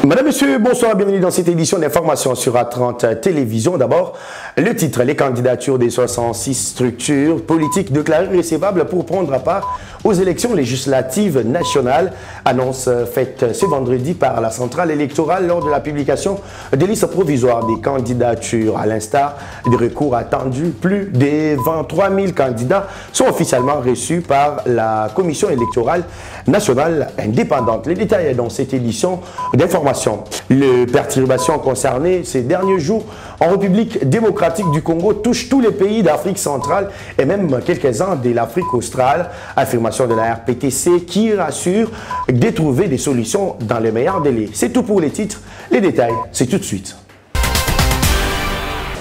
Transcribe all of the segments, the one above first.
Madame, Monsieur, bonsoir, bienvenue dans cette édition d'information sur A30 Télévision. D'abord, le titre, les candidatures des 66 structures politiques déclarées recevables pour prendre part aux élections législatives nationales. Annonce faite ce vendredi par la centrale électorale lors de la publication des listes provisoires des candidatures. À l'instar des recours attendus, plus de 23 000 candidats sont officiellement reçus par la Commission électorale nationale indépendante. Les détails dans cette édition d'information. Les perturbations concernées ces derniers jours en République démocratique du Congo touchent tous les pays d'Afrique centrale et même quelques-uns de l'Afrique australe. Affirmation de la RPTC qui rassure de trouver des solutions dans les meilleurs délais. C'est tout pour les titres. Les détails, c'est tout de suite.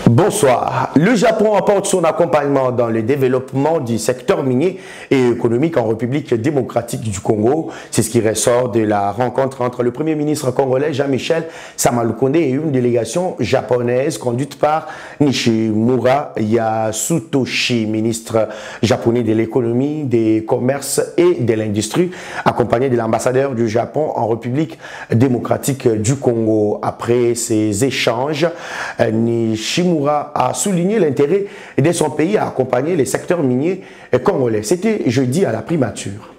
Bonsoir. Le Japon apporte son accompagnement dans le développement du secteur minier et économique en République démocratique du Congo. C'est ce qui ressort de la rencontre entre le Premier ministre congolais Jean-Michel Samalukonde et une délégation japonaise conduite par Nishimura Yasutoshi, ministre japonais de l'économie, des commerces et de l'industrie, accompagné de l'ambassadeur du Japon en République démocratique du Congo. Après ces échanges, Nishimura a souligné l'intérêt de son pays à accompagner les secteurs miniers congolais. C'était jeudi à la primature.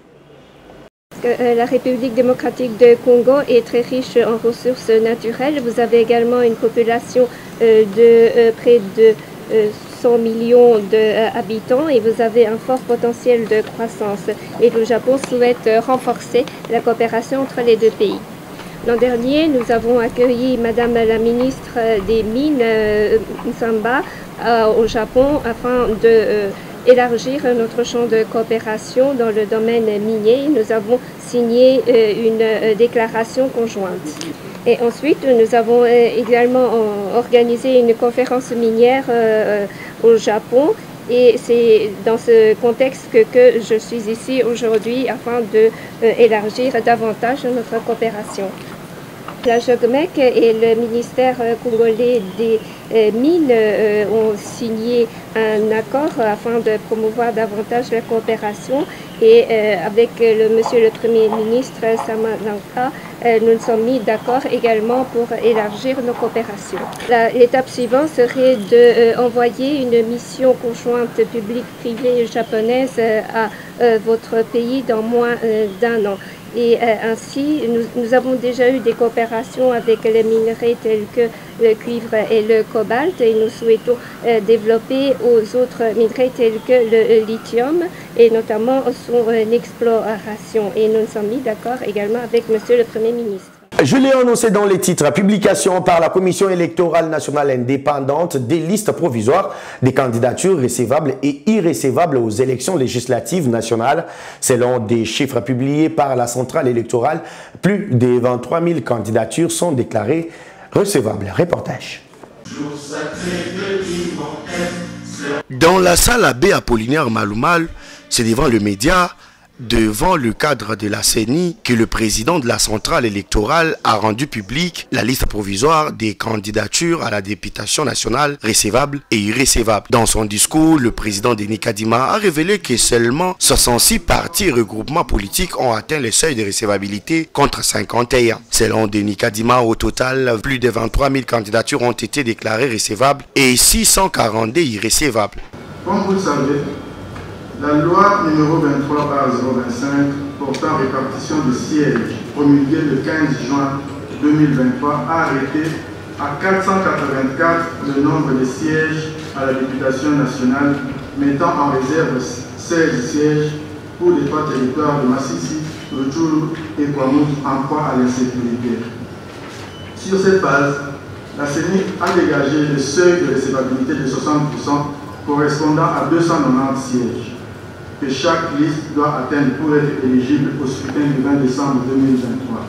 La République démocratique du Congo est très riche en ressources naturelles. Vous avez également une population de près de 100 millions d'habitants et vous avez un fort potentiel de croissance. Et le Japon souhaite renforcer la coopération entre les deux pays. L'an dernier, nous avons accueilli Madame la ministre des Mines, Nsamba, au Japon afin d'élargir notre champ de coopération dans le domaine minier. Nous avons signé une déclaration conjointe. Et ensuite, nous avons également organisé une conférence minière au Japon. Et c'est dans ce contexte que je suis ici aujourd'hui afin d'élargir davantage notre coopération. La JOGMEC et le ministère congolais des Mines ont signé un accord afin de promouvoir davantage la coopération et avec monsieur le Premier ministre Samalanka, nous nous sommes mis d'accord également pour élargir nos coopérations. L'étape suivante serait d'envoyer une mission conjointe publique-privée japonaise à votre pays dans moins d'un an. Et ainsi, nous avons déjà eu des coopérations avec les minerais tels que le cuivre et le cobalt et nous souhaitons développer aux autres minerais tels que le lithium et notamment son exploration. Et nous nous sommes mis d'accord également avec monsieur le Premier ministre. Je l'ai annoncé dans les titres, publication par la Commission électorale nationale indépendante des listes provisoires des candidatures recevables et irrecevables aux élections législatives nationales. Selon des chiffres publiés par la centrale électorale, plus de 23 000 candidatures sont déclarées recevables. Reportage. Dans la salle Abbé Apollinaire Malumal, c'est devant le média, devant le cadre de la CENI, que le président de la centrale électorale a rendu public la liste provisoire des candidatures à la députation nationale recevables et irrecevables. Dans son discours, le président Denis Kadima a révélé que seulement 66 partis et regroupements politiques ont atteint le seuil de recevabilité contre 51. Selon Denis Kadima, au total, plus de 23 000 candidatures ont été déclarées recevables et 642 irrecevables. Comme vous le savez, la loi numéro 23/025 portant répartition des sièges promulguée le 15 juin 2023 a arrêté à 484 le nombre de sièges à la députation nationale, mettant en réserve 16 sièges pour les trois territoires de Massissi, Rutshuru et Kwamouth en proie à l'insécurité. Sur cette base, la CENI a dégagé le seuil de recevabilité de 60% correspondant à 290 sièges que chaque liste doit atteindre pour être éligible au scrutin du 20 décembre 2023.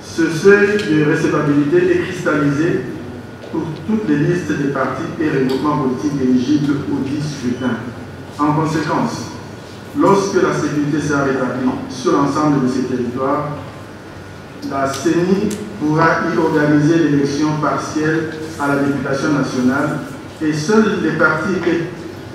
Ce seuil de recevabilité est cristallisé pour toutes les listes des partis et regroupements politiques éligibles au dit scrutin. En conséquence, lorsque la sécurité sera rétablie sur l'ensemble de ces territoires, la CENI pourra y organiser l'élection partielle à la députation nationale et seuls les partis et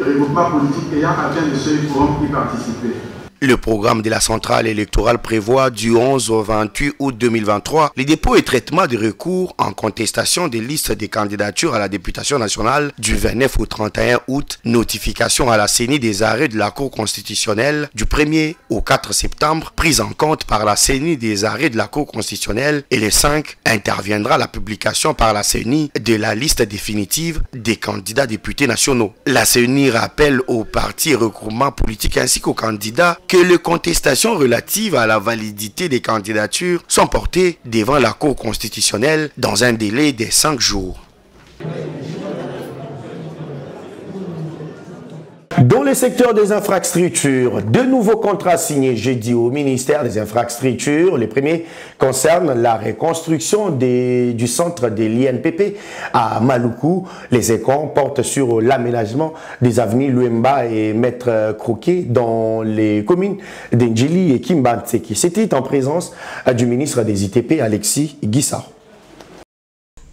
regroupements politiques ayant atteint le seuil pourront y participer. Le programme de la centrale électorale prévoit du 11 au 28 août 2023 les dépôts et traitements de recours en contestation des listes des candidatures à la députation nationale du 29 au 31 août, notification à la CENI des arrêts de la Cour constitutionnelle du 1er au 4 septembre, prise en compte par la CENI des arrêts de la Cour constitutionnelle et le 5 interviendra la publication par la CENI de la liste définitive des candidats députés nationaux. La CENI rappelle aux partis et regroupements politiques ainsi qu'aux candidats que les contestations relatives à la validité des candidatures sont portées devant la Cour constitutionnelle dans un délai de 5 jours. Dans le secteur des infrastructures, deux nouveaux contrats signés jeudi au ministère des Infrastructures. Le premier concerne la reconstruction du centre de l'INPP à Maluku. Les écons portent sur l'aménagement des avenues Luemba et Maître Croquet dans les communes d'Ndjili et Kimbantseki. C'était en présence du ministre des ITP, Alexis Guissard.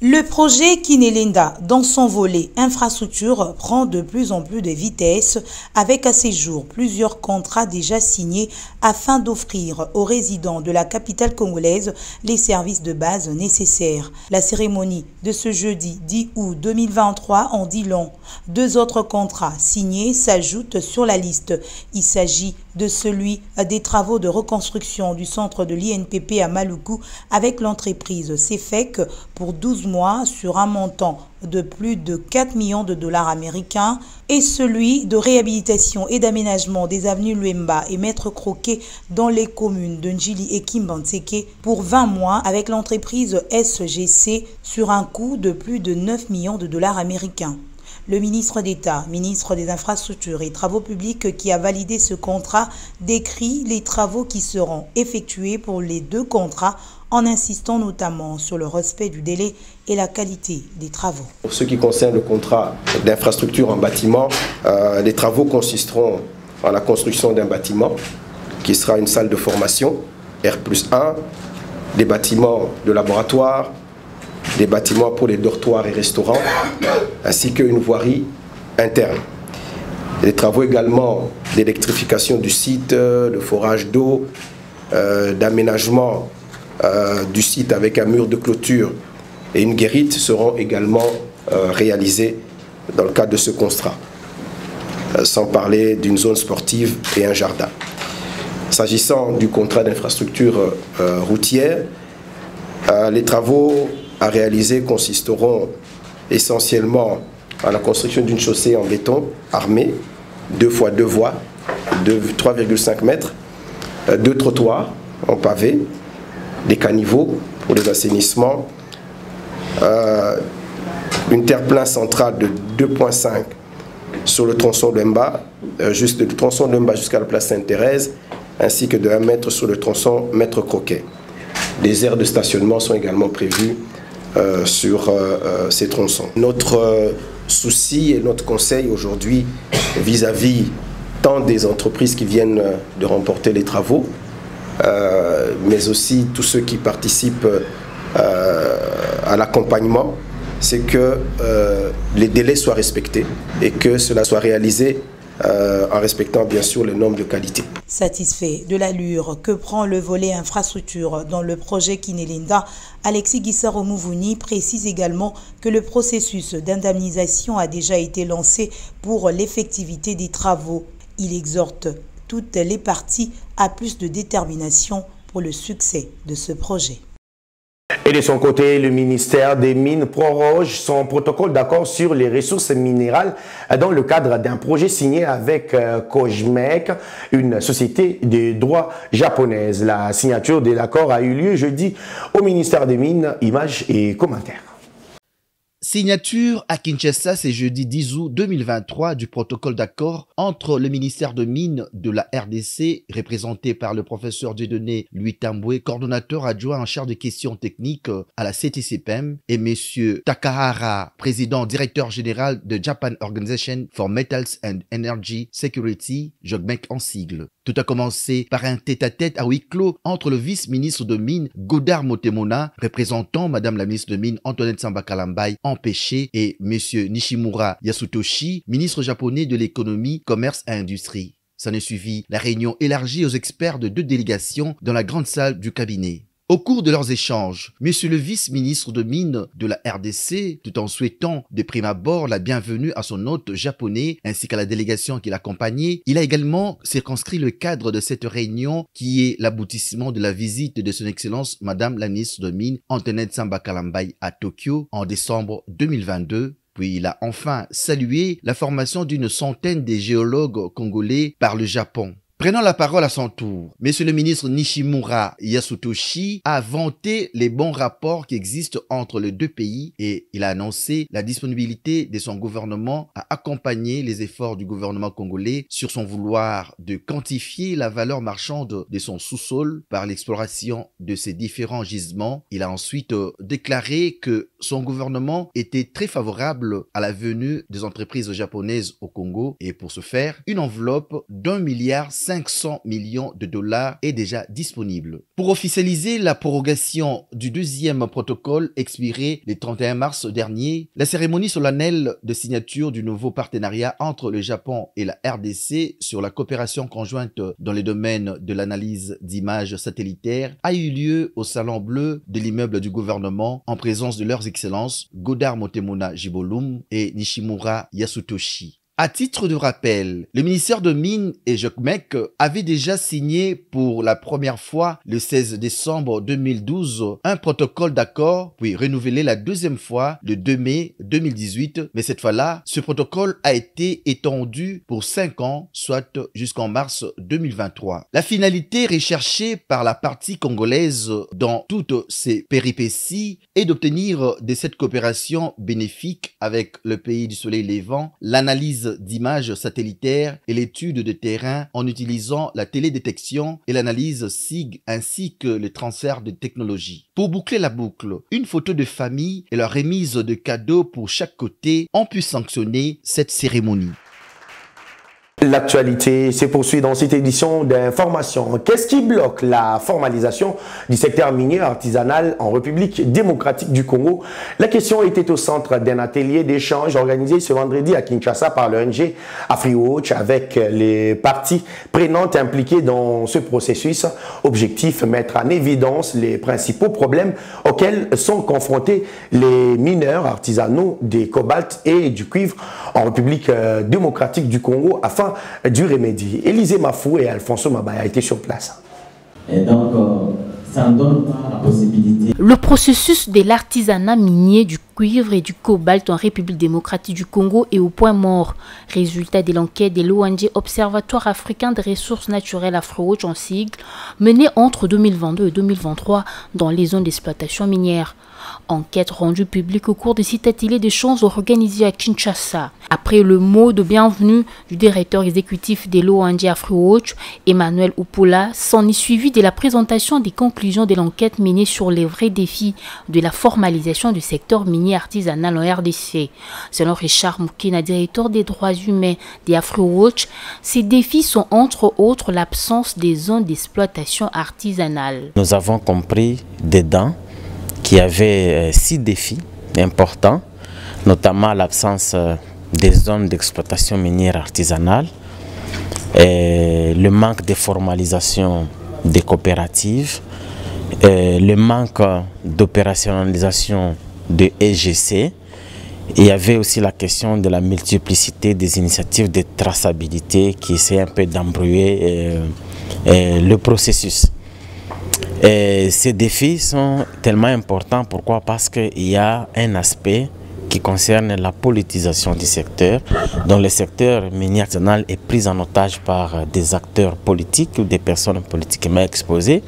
Le projet Kinelenda, dans son volet infrastructure, prend de plus en plus de vitesse avec à ce jour plusieurs contrats déjà signés afin d'offrir aux résidents de la capitale congolaise les services de base nécessaires. La cérémonie de ce jeudi 10 août 2023 en dit long. Deux autres contrats signés s'ajoutent sur la liste. Il s'agit de celui des travaux de reconstruction du centre de l'INPP à Maluku avec l'entreprise CFEC pour 12 mois sur un montant de plus de 4 millions de dollars américains et celui de réhabilitation et d'aménagement des avenues Luemba et Maître Croquet dans les communes de Ndjili et Kimbantseki pour 20 mois avec l'entreprise SGC sur un coût de plus de 9 millions de dollars américains. Le ministre d'État, ministre des Infrastructures et Travaux publics qui a validé ce contrat décrit les travaux qui seront effectués pour les deux contrats en insistant notamment sur le respect du délai et la qualité des travaux. Pour ce qui concerne le contrat d'infrastructure en bâtiment, les travaux consisteront en la construction d'un bâtiment qui sera une salle de formation R+1, des bâtiments de laboratoire, des bâtiments pour les dortoirs et restaurants, ainsi qu'une voirie interne. Les travaux également d'électrification du site, de forage d'eau, d'aménagement du site avec un mur de clôture et une guérite seront également réalisés dans le cadre de ce contrat, sans parler d'une zone sportive et un jardin. S'agissant du contrat d'infrastructure routière, les travaux à réaliser consisteront essentiellement à la construction d'une chaussée en béton armée, 2 x 2 voies, de 3,5 mètres, 2 trottoirs en pavé, des caniveaux pour les assainissements, une terre-plein centrale de 2,5 sur le tronçon Luemba, juste du tronçon Luemba jusqu'à la place Sainte-Thérèse, ainsi que de 1 mètre sur le tronçon Maître Croquet. Des aires de stationnement sont également prévues sur ces tronçons. Notre souci et notre conseil aujourd'hui vis-à-vis tant des entreprises qui viennent de remporter les travaux, mais aussi tous ceux qui participent à l'accompagnement, c'est que les délais soient respectés et que cela soit réalisé en respectant bien sûr les normes de qualité. Satisfait de l'allure que prend le volet infrastructure dans le projet Kinelenda, Alexis Guissard Mouvouni précise également que le processus d'indemnisation a déjà été lancé pour l'effectivité des travaux. Il exhorte toutes les parties à plus de détermination pour le succès de ce projet. Et de son côté, le ministère des Mines proroge son protocole d'accord sur les ressources minérales dans le cadre d'un projet signé avec Kojmec, une société de droit japonaise. La signature de l'accord a eu lieu jeudi au ministère des Mines. Images et commentaires. Signature à Kinshasa, c'est jeudi 10 août 2023 du protocole d'accord entre le ministère de Mines de la RDC, représenté par le professeur Dieudonné Louis Tamboué, coordonnateur adjoint en charge des questions techniques à la CTCPM, et M. Takahara, président directeur général de Japan Organization for Metals and Energy Security, JOGMEC en sigle. Tout a commencé par un tête-à-tête à huis clos entre le vice-ministre de Mines Godard Motemona, représentant Madame la ministre de Mines Antoinette Samba-Kalambai empêché, et M. Nishimura Yasutoshi, ministre japonais de l'économie, commerce et industrie. S'en est suivi la réunion élargie aux experts de 2 délégations dans la grande salle du cabinet. Au cours de leurs échanges, monsieur le vice-ministre de Mines de la RDC, tout en souhaitant de prime abord la bienvenue à son hôte japonais ainsi qu'à la délégation qui l'accompagnait, il a également circonscrit le cadre de cette réunion qui est l'aboutissement de la visite de son excellence madame la ministre de Mines Antoinette Samba Kalambayi à Tokyo en décembre 2022. Puis il a enfin salué la formation d'une centaine de géologues congolais par le Japon. Prenant la parole à son tour, monsieur le ministre Nishimura Yasutoshi a vanté les bons rapports qui existent entre les 2 pays et il a annoncé la disponibilité de son gouvernement à accompagner les efforts du gouvernement congolais sur son vouloir de quantifier la valeur marchande de son sous-sol par l'exploration de ses différents gisements. Il a ensuite déclaré que son gouvernement était très favorable à la venue des entreprises japonaises au Congo et pour ce faire, une enveloppe d'1,5 milliard de dollars est déjà disponible. Pour officialiser la prorogation du 2e protocole expiré le 31 mars dernier, la cérémonie solennelle de signature du nouveau partenariat entre le Japon et la RDC sur la coopération conjointe dans les domaines de l'analyse d'images satellitaires a eu lieu au Salon Bleu de l'immeuble du gouvernement en présence de leurs excellences Godard Motemona Jibolum et Nishimura Yasutoshi. À titre de rappel, le ministère de Mines et Jokmek avait déjà signé pour la première fois le 16 décembre 2012 un protocole d'accord, puis renouvelé la 2e fois le 2 mai 2018. Mais cette fois-là, ce protocole a été étendu pour 5 ans, soit jusqu'en mars 2023. La finalité recherchée par la partie congolaise dans toutes ces péripéties est d'obtenir de cette coopération bénéfique avec le pays du soleil levant l'analyse d'images satellitaires et l'étude de terrain en utilisant la télédétection et l'analyse SIG ainsi que le transfert de technologies. Pour boucler la boucle, une photo de famille et la remise de cadeaux pour chaque côté ont pu sanctionner cette cérémonie. L'actualité se poursuit dans cette édition d'information. Qu'est-ce qui bloque la formalisation du secteur minier artisanal en République démocratique du Congo? La question était au centre d'un atelier d'échange organisé ce vendredi à Kinshasa par l'ONG AfriWatch avec les parties prenantes impliquées dans ce processus. Objectif, mettre en évidence les principaux problèmes auxquels sont confrontés les mineurs artisanaux des cobalt et du cuivre en République démocratique du Congo afin du remédier. Élisée Mafou et Alfonso Mabaya étaient sur place. Et donc, ça ne donne pas la possibilité. Le processus de l'artisanat minier du cuivre et du cobalt en République démocratique du Congo est au point mort. Résultat de l'enquête de l'ONG Observatoire africain des ressources naturelles AfriWatch en sigle, menée entre 2022 et 2023 dans les zones d'exploitation minière. Enquête rendue publique au cours de cet atelier d'échange organisé à Kinshasa. Après le mot de bienvenue du directeur exécutif de l'ONG AfriWatch, Emmanuel Upula, s'en est suivi de la présentation des conclusions de l'enquête menée sur les vrais défis de la formalisation du secteur minier artisanal en RDC. Selon Richard Moukina, directeur des droits humains de AfriWatch, ces défis sont entre autres l'absence des zones d'exploitation artisanale. Nous avons compris dedans qu'il y avait 6 défis importants, notamment l'absence des zones d'exploitation minière artisanale, et le manque de formalisation des coopératives, le manque d'opérationnalisation de EGC. Il y avait aussi la question de la multiplicité des initiatives de traçabilité qui essaient un peu d'embrouiller le processus. Et ces défis sont tellement importants. Pourquoi? Parce qu'il y a un aspect qui concerne la politisation du secteur, dont le secteur minier artisanal est pris en otage par des acteurs politiques ou des personnes politiquement exposées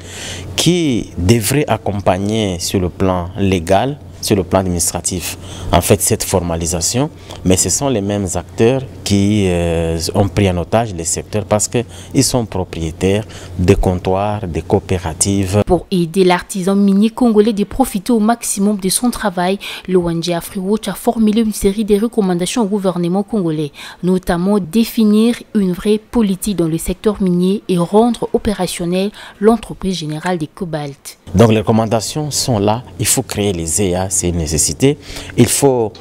qui devraient accompagner sur le plan légal, sur le plan administratif, en fait, cette formalisation. Mais ce sont les mêmes acteurs qui ont pris en otage les secteurs parce qu'ils sont propriétaires des comptoirs, des coopératives. Pour aider l'artisan minier congolais de profiter au maximum de son travail, l'ONG AfriWatch a formulé une série de recommandations au gouvernement congolais, notamment définir une vraie politique dans le secteur minier et rendre opérationnelle l'entreprise générale des cobalt. Donc les recommandations sont là, il faut créer les EA, c'est une nécessité. Il faut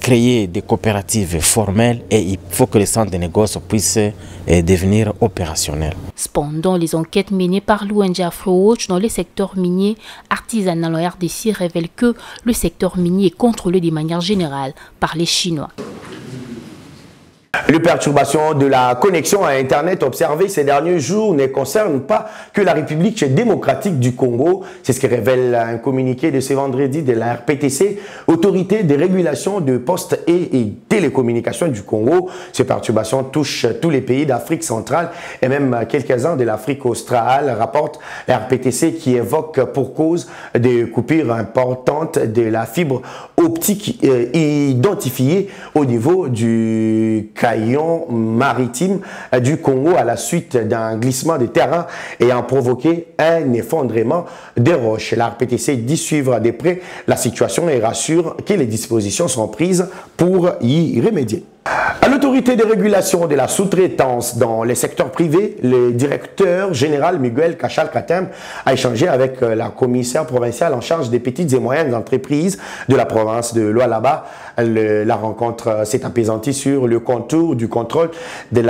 créer des coopératives formelles et il faut que les centres de négoce puissent devenir opérationnels. Cependant, les enquêtes menées par l'ONG AfroWatch dans le secteur minier artisanal en RDC révèlent que le secteur minier est contrôlé de manière générale par les Chinois. Les perturbations de la connexion à Internet observées ces derniers jours ne concernent pas que la République démocratique du Congo. C'est ce que révèle un communiqué de ce vendredi de la RPTC, Autorité de régulation de postes et télécommunications du Congo. Ces perturbations touchent tous les pays d'Afrique centrale et même quelques-uns de l'Afrique australe, rapporte la RPTC, qui évoque pour cause des coupures importantes de la fibre optique identifiée au niveau du Caillon maritime du Congo à la suite d'un glissement de terrain ayant provoqué un effondrement des roches. La RPTC dit suivre de près la situation et rassure que les dispositions sont prises pour y remédier. À l'autorité de régulation de la sous-traitance dans les secteurs privés, le directeur général Miguel Cachal-Katembe a échangé avec la commissaire provinciale en charge des petites et moyennes entreprises de la province de Lualaba. La rencontre s'est apaisantie sur le contour du contrôle de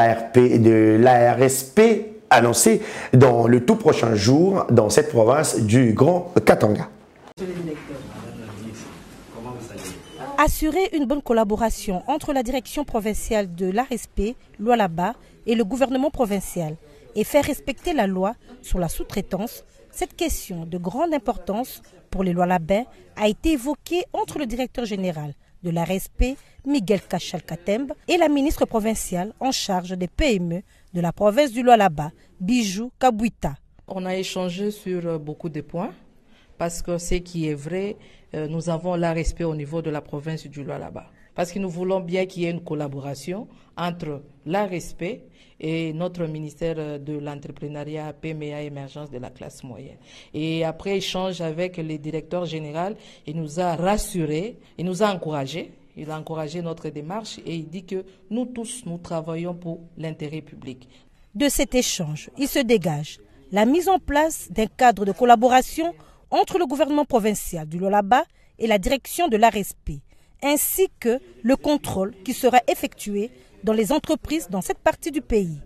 l'ARSP annoncé dans le tout prochain jour dans cette province du Grand Katanga. Assurer une bonne collaboration entre la direction provinciale de l'ARSP, Lualaba, et le gouvernement provincial et faire respecter la loi sur la sous-traitance, cette question de grande importance pour les Lualabins a été évoquée entre le directeur général de l'ARSP, Miguel Cachal-Katembe, et la ministre provinciale en charge des PME de la province du Lualaba, Bijou Kabouita. On a échangé sur beaucoup de points. Parce que ce qui est vrai, nous avons l'ARSP au niveau de la province du Lualaba. Parce que nous voulons bien qu'il y ait une collaboration entre l'ARSP et notre ministère de l'entrepreneuriat, PMA, émergence de la classe moyenne. Et après échange avec le directeur général, il nous a rassurés, il nous a encouragés. Il a encouragé notre démarche et il dit que nous tous, nous travaillons pour l'intérêt public. De cet échange, il se dégage la mise en place d'un cadre de collaboration entre le gouvernement provincial du Lualaba et la direction de l'ARSP, ainsi que le contrôle qui sera effectué dans les entreprises dans cette partie du pays.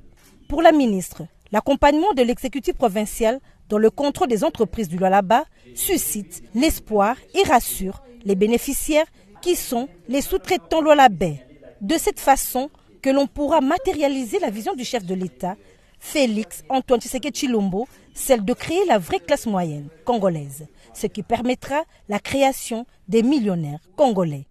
Pour la ministre, l'accompagnement de l'exécutif provincial dans le contrôle des entreprises du Lualaba suscite l'espoir et rassure les bénéficiaires qui sont les sous-traitants lualabais. De cette façon que l'on pourra matérialiser la vision du chef de l'État, Félix Antoine Tshisekedi Tshilombo, celle de créer la vraie classe moyenne congolaise, ce qui permettra la création des millionnaires congolais.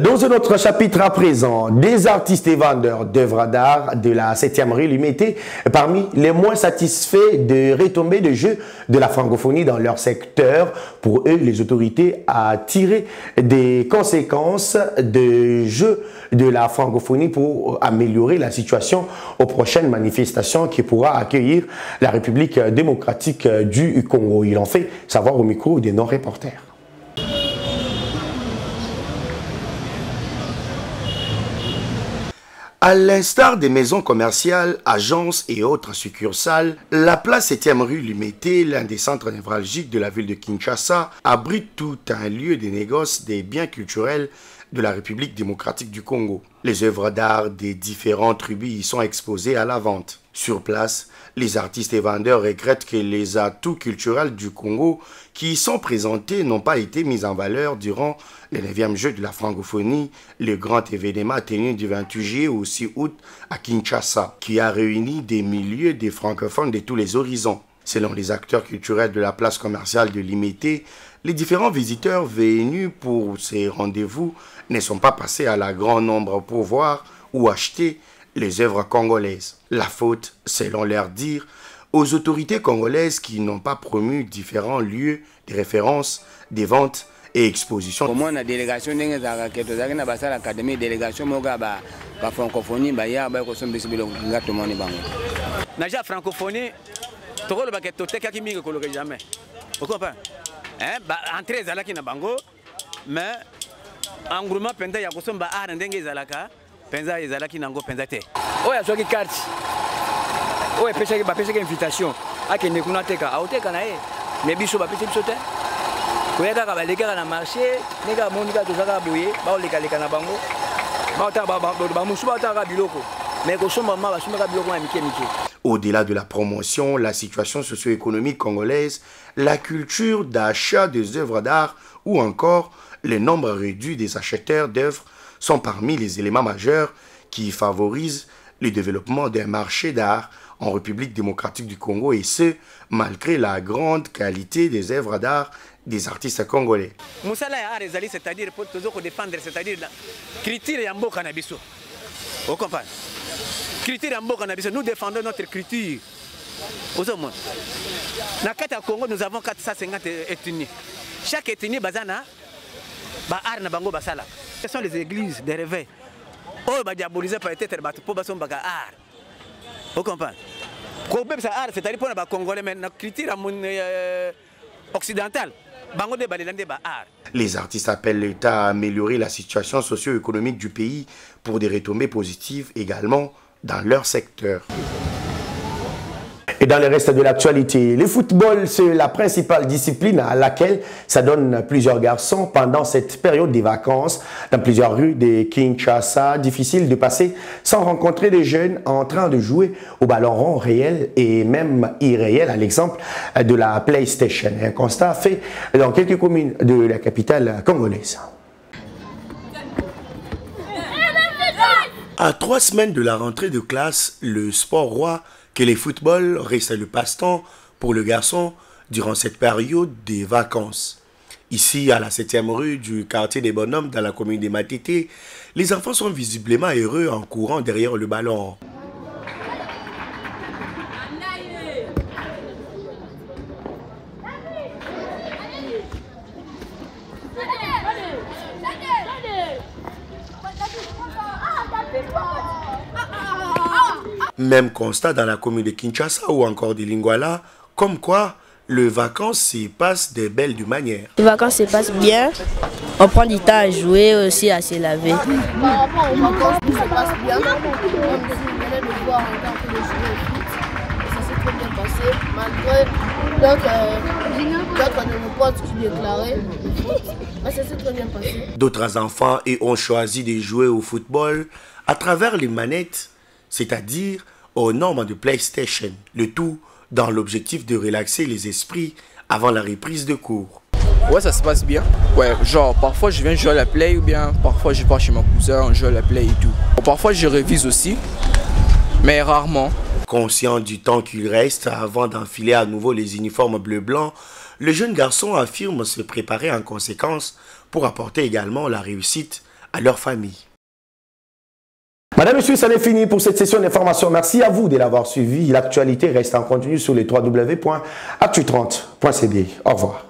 Dans un autre chapitre à présent, des artistes et vendeurs d'œuvres d'art de la 7e rue Limité, parmi les moins satisfaits de retombées de jeux de la francophonie dans leur secteur. Pour eux, les autorités ont tiré des conséquences de jeux de la francophonie pour améliorer la situation aux prochaines manifestations qui pourra accueillir la République démocratique du Congo. Ils l'ont fait savoir au micro des non-reporters. À l'instar des maisons commerciales, agences et autres succursales, la place 7e rue Limité, l'un des centres névralgiques de la ville de Kinshasa, abrite tout un lieu de négoce des biens culturels de la République démocratique du Congo. Les œuvres d'art des différentes tribus y sont exposées à la vente. Sur place, les artistes et vendeurs regrettent que les atouts culturels du Congo qui y sont présentés n'ont pas été mis en valeur durant le 9e jeu de la francophonie, le grand événement tenu du 28 juillet au 6 août à Kinshasa, qui a réuni des milliers de francophones de tous les horizons. Selon les acteurs culturels de la place commerciale de Limité, les différents visiteurs venus pour ces rendez-vous ne sont pas passés à la grand nombre pour voir ou acheter les œuvres congolaises. La faute, selon leur dire, aux autorités congolaises qui n'ont pas promu différents lieux de référence, des ventes et expositions. Pour moi, la délégation de l'académie, délégation de francophonie, la francophonie, entrée zalaki na bango mais engouement penza ya kosomba art ndenge ezalaka penza ezalaki nango penza te oya soki carte oya pesa invitation akende kuna teka aoteka na ye mais biso ba pesa biso te Au-delà de la promotion, la situation socio-économique congolaise, la culture d'achat des œuvres d'art ou encore le nombre réduit des acheteurs d'œuvres sont parmi les éléments majeurs qui favorisent le développement d'un marché d'art en République démocratique du Congo, et ce, malgré la grande qualité des œuvres d'art des artistes congolais. C'est-à-dire pour toujours défendre, c'est-à-dire la critique et ambo cannabiso. Vous comprenez? Critique et ambo cannabiso. Nous défendons notre critique. Aux hommes. Dans le Congo, nous avons 450 ethnies. Chaque ethnie bazana, ba art na bango basala. Ce sont les églises des réveils. Oh, ba diabolisé peut-être pour bason baga art. Vous comprenez? Quand ça art, c'est-à-dire pour les Congolais, mais la critique occidentale. Les artistes appellent l'État à améliorer la situation socio-économique du pays pour des retombées positives également dans leur secteur. Et dans le reste de l'actualité, le football, c'est la principale discipline à laquelle s'adonnent plusieurs garçons pendant cette période des vacances. Dans plusieurs rues de Kinshasa, difficile de passer sans rencontrer des jeunes en train de jouer au ballon rond réel et même irréel, à l'exemple de la PlayStation. Un constat fait dans quelques communes de la capitale congolaise. À 3 semaines de la rentrée de classe, le sport roi que le football reste le passe-temps pour le garçon durant cette période des vacances. Ici, à la 7e rue du quartier des Bonhommes, dans la commune des Matete, les enfants sont visiblement heureux en courant derrière le ballon. Même constat dans la commune de Kinshasa ou encore de Lingwala, comme quoi les vacances se passent de belles manières. Les vacances se passent bien, on prend du temps à jouer aussi, à se laver. Par rapport aux vacances, tout se passe bien. On venait de voir encore que les joueurs au foot, ça s'est très bien passé, malgré d'autres de nos potes qui déclaraient le foot, mais ça s'est très bien passé. D'autres enfants ont choisi de jouer au football à travers les manettes, c'est-à-dire aux normes de PlayStation, le tout dans l'objectif de relaxer les esprits avant la reprise de cours. Ouais, ça se passe bien. Ouais, genre parfois je viens jouer à la Play ou bien parfois je pars chez mon cousin, on joue à la Play et tout. Parfois je révise aussi, mais rarement. Conscient du temps qu'il reste avant d'enfiler à nouveau les uniformes bleu-blanc, le jeune garçon affirme se préparer en conséquence pour apporter également la réussite à leur famille. Madame, Monsieur, ça n'est fini pour cette session d'information. Merci à vous de l'avoir suivi. L'actualité reste en continu sur les www.actu30.cd. Au revoir.